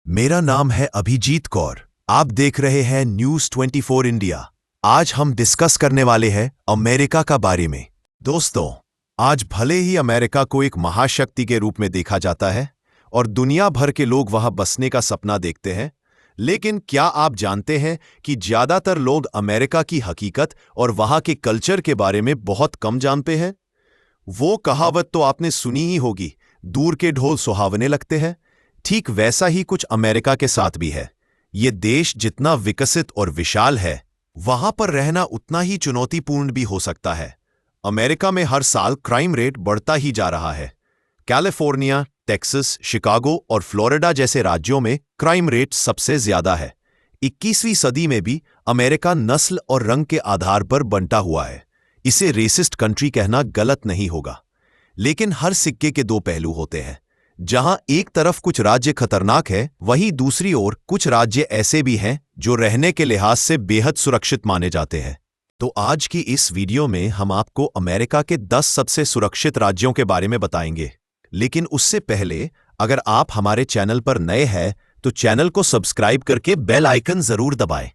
मेरा नाम है अभिजीत कौर। आप देख रहे हैं न्यूज़ 24 इंडिया। आज हम डिस्कस करने वाले हैं अमेरिका का बारे में। दोस्तों, आज भले ही अमेरिका को एक महाशक्ति के रूप में देखा जाता है और दुनिया भर के लोग वहां बसने का सपना देखते हैं, लेकिन क्या आप जानते हैं कि ज्यादातर लोग अमेरिका की हकीकत और वहां के कल्चर के बारे में बहुत कम जानते हैं? वो कहावत तो आपने सुनी ही होगी, दूर के ढोल सुहावने लगते हैं। ठीक वैसा ही कुछ अमेरिका के साथ भी है। ये देश जितना विकसित और विशाल है, वहां पर रहना उतना ही चुनौतीपूर्ण भी हो सकता है। अमेरिका में हर साल क्राइम रेट बढ़ता ही जा रहा है। कैलिफोर्निया, टेक्सास, शिकागो और फ्लोरिडा जैसे राज्यों में क्राइम रेट सबसे ज्यादा है। 21वीं सदी में भी अमेरिका नस्ल और रंग के आधार पर बंटा हुआ है। इसे रेसिस्ट कंट्री कहना गलत नहीं होगा, लेकिन हर सिक्के के दो पहलू होते हैं। जहां एक तरफ कुछ राज्य खतरनाक है, वहीं दूसरी ओर कुछ राज्य ऐसे भी हैं जो रहने के लिहाज से बेहद सुरक्षित माने जाते हैं। तो आज की इस वीडियो में हम आपको अमेरिका के 10 सबसे सुरक्षित राज्यों के बारे में बताएंगे। लेकिन उससे पहले, अगर आप हमारे चैनल पर नए हैं तो चैनल को सब्सक्राइब करके बेल आइकन जरूर दबाएं।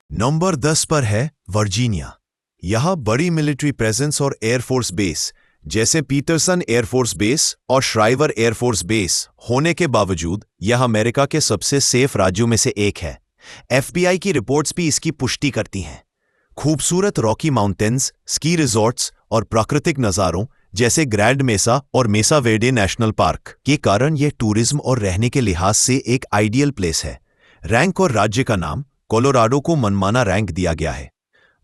नंबर 10 पर है वर्जीनिया। यह बड़ी मिलिट्री प्रेजेंस और एयरफोर्स बेस जैसे पीटरसन एयरफोर्स बेस और श्राइवर एयरफोर्स बेस होने के बावजूद यह अमेरिका के सबसे सेफ राज्यों में से एक है। एफबीआई की रिपोर्ट्स भी इसकी पुष्टि करती हैं। खूबसूरत रॉकी माउंटेन्स, स्की रिजॉर्ट्स और प्राकृतिक नज़ारों जैसे ग्रैंड मेसा और मेसा वेर्डे नेशनल पार्क के कारण यह टूरिज्म और रहने के लिहाज से एक आइडियल प्लेस है। रैंक और राज्य का नाम, कोलोराडो को मनमाना रैंक दिया गया है।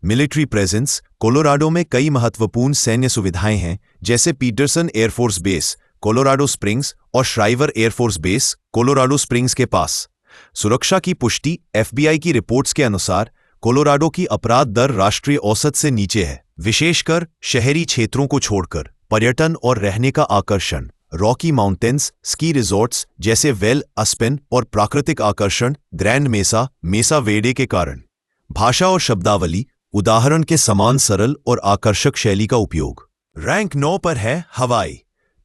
मिलिट्री प्रेजेंस, कोलोराडो में कई महत्वपूर्ण सैन्य सुविधाएं हैं, जैसे Peterson air force base, Colorado Springs और Schriever air force base, Colorado Springs के पास। सुरक्षा की पुष्टि, एफबीआई की रिपोर्ट्स के अनुसार कोलोराडो की अपराध दर राष्ट्रीय औसत से नीचे है, विशेषकर शहरी क्षेत्रों को छोड़कर। पर्यटन और रहने का आकर्षण, रॉकी माउंटेन्स, स्की रिजॉर्ट्स जैसे वेल, अस्पेन और प्राकृतिक आकर्षण ग्रैंड मेसा, मेसा वेर्डे के कारण। भाषा और शब्दावली, उदाहरण के समान सरल और आकर्षक शैली का उपयोग। रैंक 9 पर है हवाई।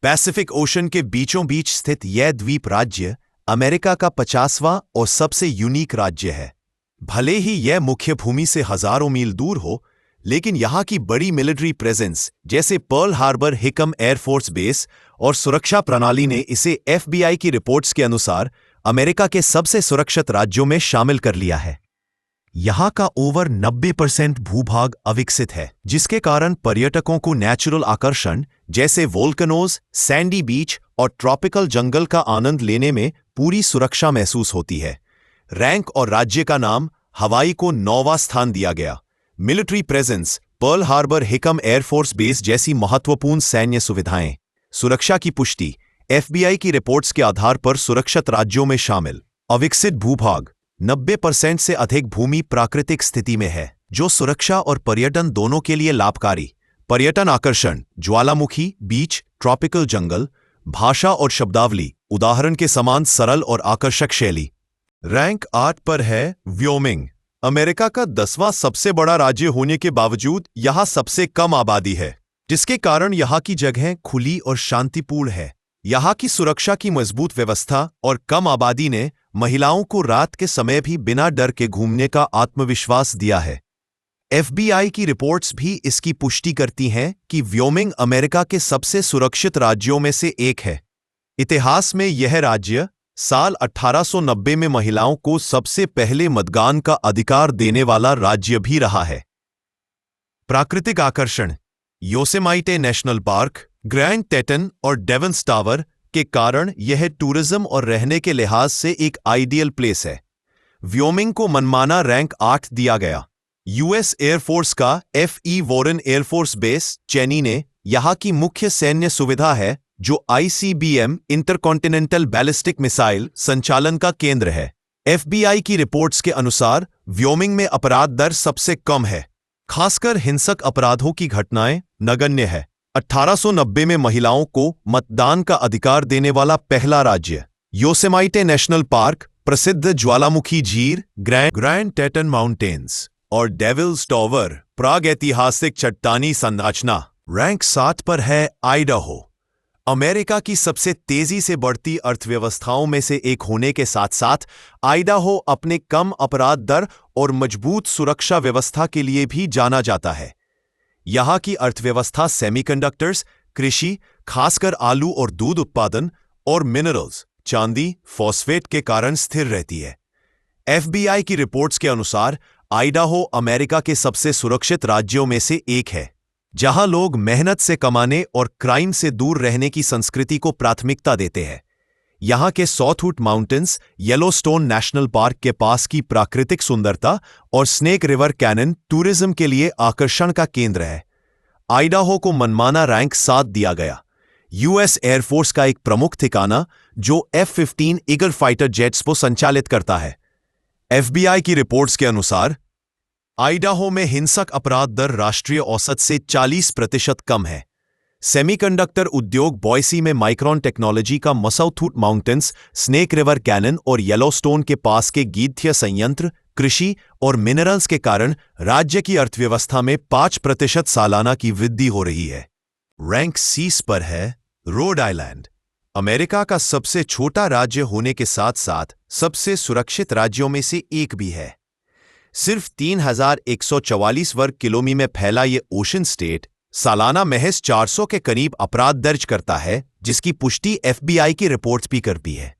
पैसिफिक ओशन के बीचों बीच स्थित यह द्वीप राज्य अमेरिका का 50वां और सबसे यूनिक राज्य है। भले ही यह मुख्य भूमि से हजारों मील दूर हो, लेकिन यहां की बड़ी मिलिट्री प्रेजेंस जैसे Perl Harbor Hickam Air Force base और सुरक्षा प्रणाली ने इसे एफबीआई की रिपोर्ट्स के अनुसार अमेरिका के सबसे सुरक्षित राज्यों में शामिल कर लिया है। यहां का ओवर 90% भूभाग अविकसित है, जिसके कारण पर्यटकों को नेचुरल आकर्षण जैसे वोल्कनोज, सैंडी बीच और ट्रॉपिकल जंगल का आनंद लेने में पूरी सुरक्षा महसूस होती है। रैंक और राज्य का नाम, हवाई को 9वां स्थान दिया गया। Military presence, Pearl Harbor Hickam Air Force Base जैसी महत्वपूर्ण सैन्य सुविधाएं। सुरक्षा की पुष्टि, एफबीआई की रिपोर्ट्स के आधार पर सुरक्षित राज्यों में शामिल। अविकसित भूभाग, 90% से अधिक भूमि प्राकृतिक स्थिति में है, जो सुरक्षा और पर्यटन दोनों के लिए लाभकारी। पर्यटन आकर्षण, ज्वालामुखी, बीच, ट्रॉपिकल जंगल। भाषा और शब्दावली, उदाहरण के समान सरल और आकर्षक शैली। रैंक 8 पर है व्योमिंग। अमेरिका का 10वां सबसे बड़ा राज्य होने के बावजूद यहां सबसे कम आबादी है, जिसके कारण यहां की जगह खुली और शांतिपूर्ण है। यहां की सुरक्षा की मजबूत व्यवस्था और कम आबादी ने महिलाओं को रात के समय भी बिना डर के घूमने का आत्मविश्वास दिया है। एफबीआई की रिपोर्ट्स भी इसकी पुष्टि करती हैं कि व्योमिंग अमेरिका के सबसे सुरक्षित राज्यों में से एक है। इतिहास में यह राज्य साल 1890 में महिलाओं को सबसे पहले मतदान का अधिकार देने वाला राज्य भी रहा है। प्राकृतिक आकर्षण, योसेमाइटे नेशनल पार्क, ग्रैंड टेटन और डेवंस टावर के कारण यह टूरिज्म और रहने के लिहाज से एक आइडियल प्लेस है। व्योमिंग को मनमाना रैंक 8 दिया गया। यूएस एयरफोर्स का एफ.ई. वॉरेन एयरफोर्स बेस, चेन्नई ने यहां की मुख्य सैन्य सुविधा है, जो आईसीबीएम इंटरकॉन्टिनेंटल बैलिस्टिक मिसाइल संचालन का केंद्र है। एफबीआई की रिपोर्ट्स के अनुसार व्योमिंग में अपराध दर सबसे कम है, खासकर हिंसक अपराधों की घटनाएं नगण्य है। 1890 में महिलाओं को मतदान का अधिकार देने वाला पहला राज्य। योसेमाइटे नेशनल पार्क, प्रसिद्ध ज्वालामुखी झील, ग्रैंड टेटन माउंटेन्स और डेविल्स टावर, प्राग ऐतिहासिक चट्टानी संरचना। रैंक 7 पर है आइडाहो। अमेरिका की सबसे तेजी से बढ़ती अर्थव्यवस्थाओं में से एक होने के साथ साथ आइडाहो अपने कम अपराध दर और मजबूत सुरक्षा व्यवस्था के लिए भी जाना जाता है। यहां की अर्थव्यवस्था सेमीकंडक्टर्स, कृषि, खासकर आलू और दूध उत्पादन, और मिनरल्स, चांदी, फॉस्फेट के कारण स्थिर रहती है। FBI की रिपोर्ट्स के अनुसार आइडाहो अमेरिका के सबसे सुरक्षित राज्यों में से एक है, जहां लोग मेहनत से कमाने और क्राइम से दूर रहने की संस्कृति को प्राथमिकता देते हैं। यहां के सॉथवुड माउंटेन्स, येलोस्टोन नेशनल पार्क के पास की प्राकृतिक सुंदरता और स्नेक रिवर कैनन टूरिज्म के लिए आकर्षण का केंद्र है। आइडाहो को मनमाना रैंक 7 दिया गया। US एयरफोर्स का एक प्रमुख ठिकाना जो F-15 ईगल फाइटर जेट्स को संचालित करता है। FBI की रिपोर्ट्स के अनुसार आइडाहो में हिंसक अपराध दर राष्ट्रीय औसत से 40% कम है। सेमीकंडक्टर उद्योग बॉयसी में माइक्रोन टेक्नोलॉजी का मसाउथवुड माउंटेन्स, स्नेक रिवर कैनन और येलोस्टोन के पास के गीधीय संयंत्र, कृषि और मिनरल्स के कारण राज्य की अर्थव्यवस्था में 5% सालाना की वृद्धि हो रही है। रैंक 30 पर है रोड आइलैंड। अमेरिका का सबसे छोटा राज्य होने के साथ साथ सबसे सुरक्षित राज्यों में से एक भी है। सिर्फ 3144 वर्ग किलोमीटर में फैला ये ओशन स्टेट सालाना महज 400 के करीब अपराध दर्ज करता है, जिसकी पुष्टि FBI की रिपोर्ट्स भी करती है।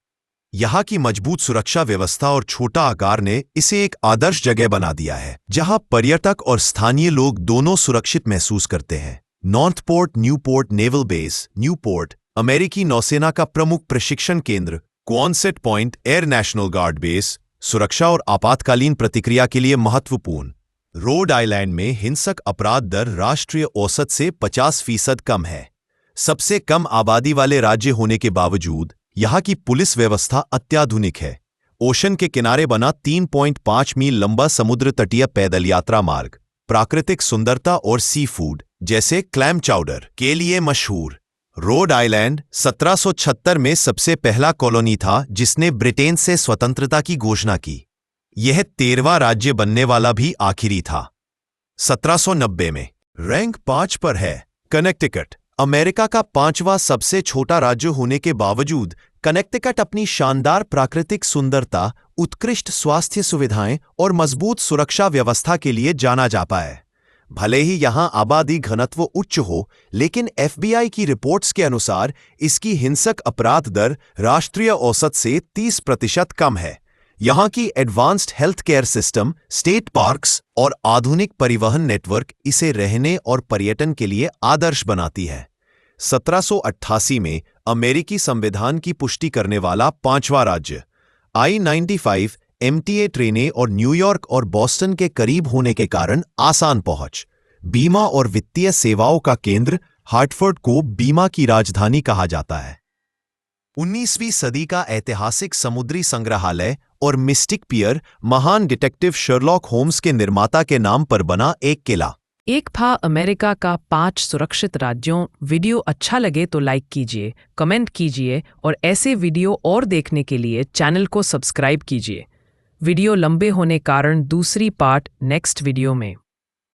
यहां की मजबूत सुरक्षा व्यवस्था और छोटा आकार ने इसे एक आदर्श जगह बना दिया है, जहां पर्यटक और स्थानीय लोग दोनों सुरक्षित महसूस करते हैं। Northport Newport Naval Base Newport अमेरिकी नौसेना का प्रमुख प्रशिक्षण केंद्र, Quonset Point Air National Guard Base सुरक्षा और आपातकालीन प्रतिक्रिया के लिए महत्वपूर्ण। रोड आइलैंड में हिंसक अपराध दर राष्ट्रीय औसत से 50% कम है। सबसे कम आबादी वाले राज्य होने के बावजूद यहां की पुलिस व्यवस्था अत्याधुनिक है। ओशन के किनारे बना 3.5 मील लंबा समुद्र तटीय पैदल यात्रा मार्ग, प्राकृतिक सुंदरता और सी फूड जैसे क्लैम चाउडर के लिए मशहूर। रोड आइलैंड 1776 में सबसे पहला कॉलोनी था जिसने ब्रिटेन से स्वतंत्रता की घोषणा की। यह 13वां राज्य बनने वाला भी आखिरी था। 1790 में रैंक 5 पर है कनेक्टिकट। अमेरिका का 5वां सबसे छोटा राज्य होने के बावजूद कनेक्टिकट अपनी शानदार प्राकृतिक सुंदरता, उत्कृष्ट स्वास्थ्य सुविधाएं और मजबूत सुरक्षा व्यवस्था के लिए जाना जाता है। भले ही यहां आबादी घनत्व उच्च हो, लेकिन FBI की रिपोर्ट्स के अनुसार इसकी हिंसक अपराध दर राष्ट्रीय औसत से 30% कम है। यहां की advanced health care system, state parks और आधुनिक परिवहन नेटवर्क इसे रहने और पर्यटन के लिए आदर्श बनाती है। 1788 में अमेरिकी संविधान की पुष्टि करने वाला 5वां राज्य। I-95 MTA ट्रेनें और न्यूयॉर्क और बॉस्टन के करीब होने के कारण आसान पहुंच। बीमा और वित्तीय सेवाओं का केंद्र, हार्टफोर्ड को बीमा की राजधानी कहा जाता है। 19वीं सदी का ऐतिहासिक समुद्री संग्रहालय और मिस्टिक पियर महान डिटेक्टिव शर्लॉक होम्स के निर्माता के नाम पर बना एक किला। एक था अमेरिका का 5 सुरक्षित राज्यों। वीडियो अच्छा लगे तो लाइक कीजिए, कमेंट कीजिए और ऐसे वीडियो और देखने के लिए चैनल को सब्सक्राइब कीजिए। वीडियो लंबे होने कारण दूसरी पार्ट नेक्स्ट वीडियो में।